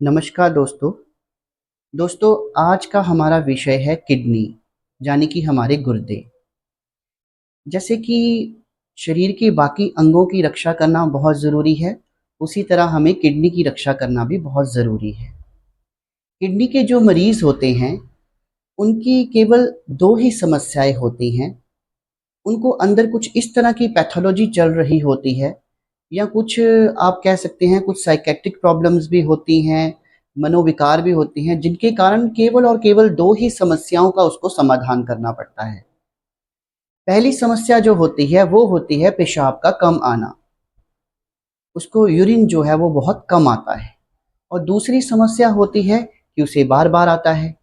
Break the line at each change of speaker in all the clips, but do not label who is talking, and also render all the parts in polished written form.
नमस्कार दोस्तों। दोस्तों, आज का हमारा विषय है किडनी, यानी कि हमारे गुर्दे। जैसे कि शरीर के बाकी अंगों की रक्षा करना बहुत ज़रूरी है, उसी तरह हमें किडनी की रक्षा करना भी बहुत ज़रूरी है। किडनी के जो मरीज़ होते हैं, उनकी केवल 2 ही समस्याएँ होती हैं। उनको अंदर कुछ इस तरह की पैथोलॉजी चल रही होती है, या कुछ आप कह सकते हैं कुछ साइकेट्रिक प्रॉब्लम्स भी होती हैं, मनोविकार भी होती हैं, जिनके कारण केवल और केवल 2 ही समस्याओं का उसको समाधान करना पड़ता है। पहली समस्या जो होती है वो होती है पेशाब का कम आना। उसको यूरिन जो है वो बहुत कम आता है। और दूसरी समस्या होती है कि उसे बार-बार आता है।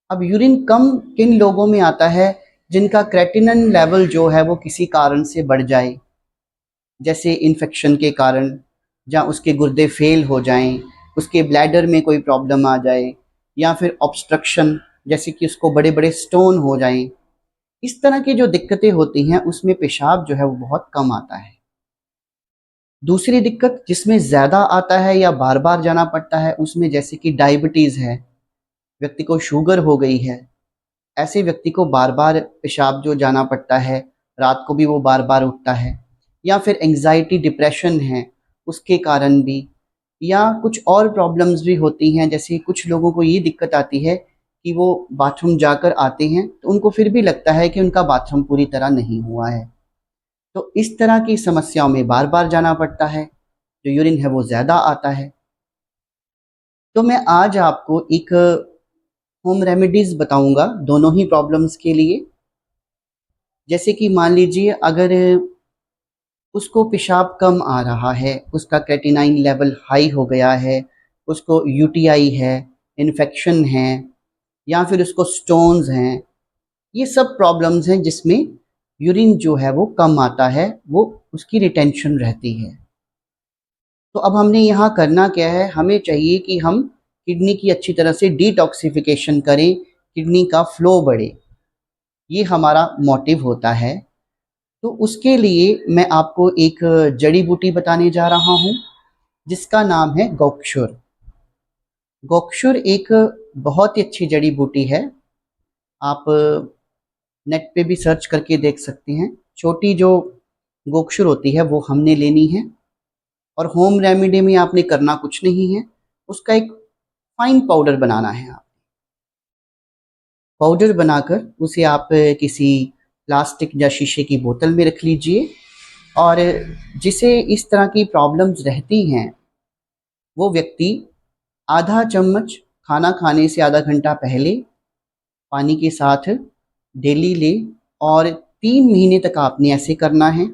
अब यूरिन कम किन लोगों में आता है? जिनका क्रेटिनिन लेवल जो है वो किसी कारण से बढ़ जाए, जैसे इन्फेक्शन के कारण, या उसके गुर्दे फेल हो जाएं, उसके ब्लैडर में कोई प्रॉब्लम आ जाए, या फिर ऑब्स्ट्रक्शन, जैसे कि उसको बड़े बड़े स्टोन हो जाएं। इस तरह की जो दिक्कतें होती हैं उसमें पेशाब जो है वो बहुत कम आता है। दूसरी दिक्कत जिसमें ज़्यादा आता है या बार बार जाना पड़ता है, उसमें जैसे कि डायबिटीज़ है, व्यक्ति को शुगर हो गई है, ऐसे व्यक्ति को बार बार पेशाब जो जाना पड़ता है, रात को भी वो बार बार उठता है। या फिर एंग्जाइटी डिप्रेशन है, उसके कारण भी, या कुछ और प्रॉब्लम्स भी होती हैं। जैसे कुछ लोगों को ये दिक्कत आती है कि वो बाथरूम जाकर आते हैं तो उनको फिर भी लगता है कि उनका बाथरूम पूरी तरह नहीं हुआ है। तो इस तरह की समस्याओं में बार बार जाना पड़ता है, जो यूरिन है वो ज़्यादा आता है। तो मैं आज आपको एक होम रेमेडीज़ बताऊंगा दोनों ही प्रॉब्लम्स के लिए। जैसे कि मान लीजिए, अगर उसको पेशाब कम आ रहा है, उसका क्रेटिनाइन लेवल हाई हो गया है, उसको यूटीआई है, इन्फेक्शन है, या फिर उसको स्टोन्स हैं, ये सब प्रॉब्लम्स हैं जिसमें यूरिन जो है वो कम आता है, वो उसकी रिटेंशन रहती है। तो अब हमने यहाँ करना क्या है? हमें चाहिए कि हम किडनी की अच्छी तरह से डिटॉक्सिफिकेशन करें, किडनी का फ्लो बढ़े। ये हमारा मोटिव होता है। तो उसके लिए मैं आपको एक जड़ी बूटी बताने जा रहा हूँ, जिसका नाम है गोक्षुर। गोक्षुर एक बहुत ही अच्छी जड़ी बूटी है। आप नेट पे भी सर्च करके देख सकते हैं। छोटी जो गोक्षुर होती है वो हमने लेनी है, और होम रेमेडी में आपने करना कुछ नहीं है, उसका एक फाइन पाउडर बनाना है। आप पाउडर बनाकर उसे आप किसी प्लास्टिक या शीशे की बोतल में रख लीजिए, और जिसे इस तरह की प्रॉब्लम्स रहती हैं वो व्यक्ति आधा चम्मच खाना खाने से आधा घंटा पहले पानी के साथ डेली ले, और 3 महीने तक आपने ऐसे करना है।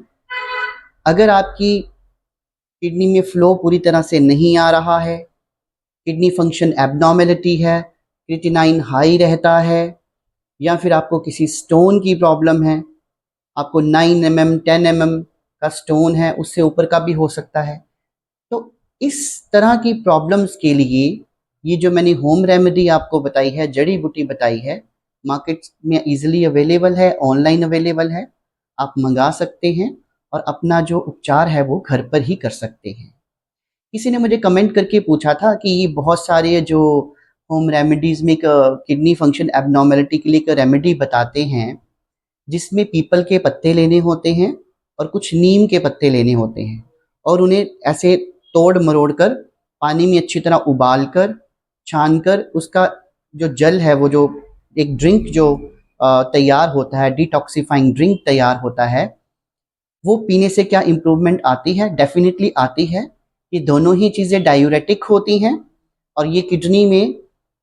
अगर आपकी किडनी में फ्लो पूरी तरह से नहीं आ रहा है, किडनी फंक्शन एबनॉर्मेलिटी है, क्रिएटिनाइन हाई रहता है, या फिर आपको किसी स्टोन की प्रॉब्लम है, आपको 9 mm 10 mm का स्टोन है, उससे ऊपर का भी हो सकता है। तो इस तरह की प्रॉब्लम्स के लिए ये जो मैंने होम रेमेडी आपको बताई है, जड़ी बूटी बताई है, मार्केट में इजीली अवेलेबल है, ऑनलाइन अवेलेबल है। आप मंगा सकते हैं और अपना जो उपचार है वो घर पर ही कर सकते हैं। किसी ने मुझे कमेंट करके पूछा था कि ये बहुत सारे जो होम रेमेडीज में किडनी फंक्शन एबनॉर्मेलिटी के लिए एक रेमेडी बताते हैं, जिसमें पीपल के पत्ते लेने होते हैं और कुछ नीम के पत्ते लेने होते हैं, और उन्हें ऐसे तोड़ मरोड़ कर पानी में अच्छी तरह उबाल कर छान कर उसका जो जल है, वो जो एक ड्रिंक जो तैयार होता है, डिटॉक्सिफाइंग ड्रिंक तैयार होता है, वो पीने से क्या इम्प्रूवमेंट आती है? डेफिनेटली आती है। ये दोनों ही चीज़ें डायूरेटिक होती हैं, और ये किडनी में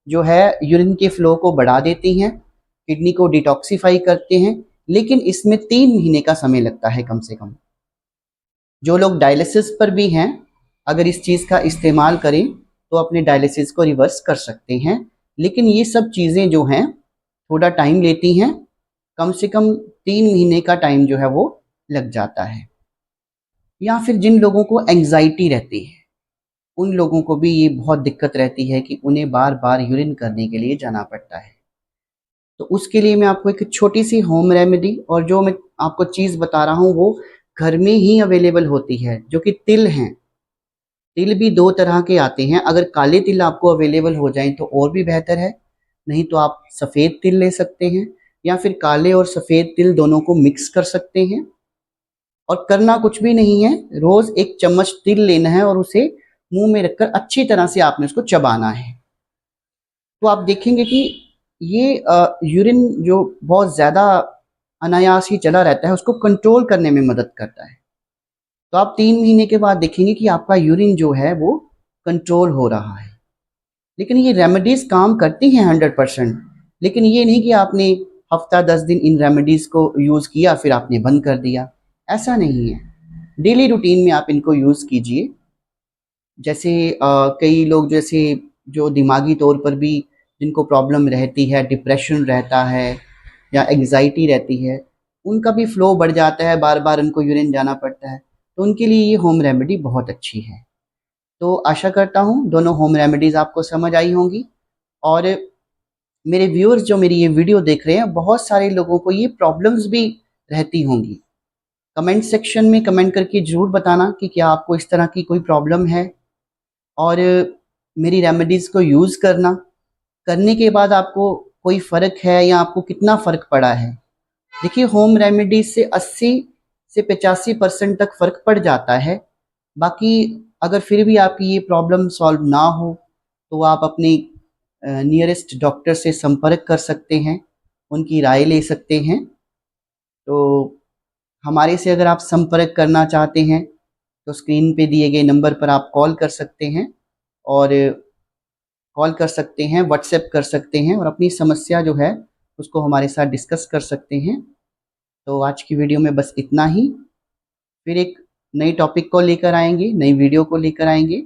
जो है यूरिन के फ्लो को बढ़ा देती हैं, किडनी को डिटॉक्सिफाई करते हैं। लेकिन इसमें 3 महीने का समय लगता है कम से कम। जो लोग डायलिसिस पर भी हैं, अगर इस चीज़ का इस्तेमाल करें तो अपने डायलिसिस को रिवर्स कर सकते हैं। लेकिन ये सब चीज़ें जो हैं थोड़ा टाइम लेती हैं, कम से कम 3 महीने का टाइम जो है वो लग जाता है। या फिर जिन लोगों को एंग्जाइटी रहती है, उन लोगों को भी ये बहुत दिक्कत रहती है कि उन्हें बार बार यूरिन करने के लिए जाना पड़ता है। तो उसके लिए मैं आपको एक छोटी सी होम रेमेडी, और जो मैं आपको चीज़ बता रहा हूँ वो घर में ही अवेलेबल होती है, जो कि तिल हैं। तिल भी 2 तरह के आते हैं, अगर काले तिल आपको अवेलेबल हो जाएँ तो और भी बेहतर है, नहीं तो आप सफ़ेद तिल ले सकते हैं या फिर काले और सफ़ेद तिल दोनों को मिक्स कर सकते हैं। और करना कुछ भी नहीं है, रोज़ 1 चम्मच तिल लेना है और उसे मुँह में रखकर अच्छी तरह से आपने उसको चबाना है। तो आप देखेंगे कि ये यूरिन जो बहुत ज़्यादा अनायास ही चला रहता है, उसको कंट्रोल करने में मदद करता है। तो आप 3 महीने के बाद देखेंगे कि आपका यूरिन जो है वो कंट्रोल हो रहा है। लेकिन ये रेमेडीज़ काम करती हैं 100%, लेकिन ये नहीं कि आपने हफ़्ता 10 दिन इन रेमेडीज़ को यूज़ किया फिर आपने बंद कर दिया, ऐसा नहीं है। डेली रूटीन में आप इनको यूज़ कीजिए। जैसे कई लोग जैसे जो दिमागी तौर पर भी जिनको प्रॉब्लम रहती है, डिप्रेशन रहता है या एंग्ज़ायटी रहती है, उनका भी फ़्लो बढ़ जाता है, बार-बार उनको यूरिन जाना पड़ता है, तो उनके लिए ये होम रेमेडी बहुत अच्छी है। तो आशा करता हूँ दोनों होम रेमेडीज़ आपको समझ आई होंगी और मेरे व्यूअर्स जो मेरी ये वीडियो देख रहे हैं, बहुत सारे लोगों को ये प्रॉब्लम्स भी रहती होंगी। कमेंट सेक्शन में कमेंट करके ज़रूर बताना कि क्या आपको इस तरह की कोई प्रॉब्लम है और मेरी रेमेडीज़ को यूज़ करना, करने के बाद आपको कोई फ़र्क है या आपको कितना फ़र्क पड़ा है। देखिए होम रेमेडीज़ से 80 से 85% तक फ़र्क पड़ जाता है। बाकी अगर फिर भी आपकी ये प्रॉब्लम सॉल्व ना हो, तो आप अपने नियरेस्ट डॉक्टर से संपर्क कर सकते हैं, उनकी राय ले सकते हैं। तो हमारे से अगर आप संपर्क करना चाहते हैं, तो स्क्रीन पे दिए गए नंबर पर आप कॉल कर सकते हैं और कॉल कर सकते हैं, व्हाट्सएप कर सकते हैं और अपनी समस्या जो है, उसको हमारे साथ डिस्कस कर सकते हैं। तो आज की वीडियो में बस इतना ही। फिर एक नई टॉपिक को लेकर आएँगे, नई वीडियो को लेकर आएँगे।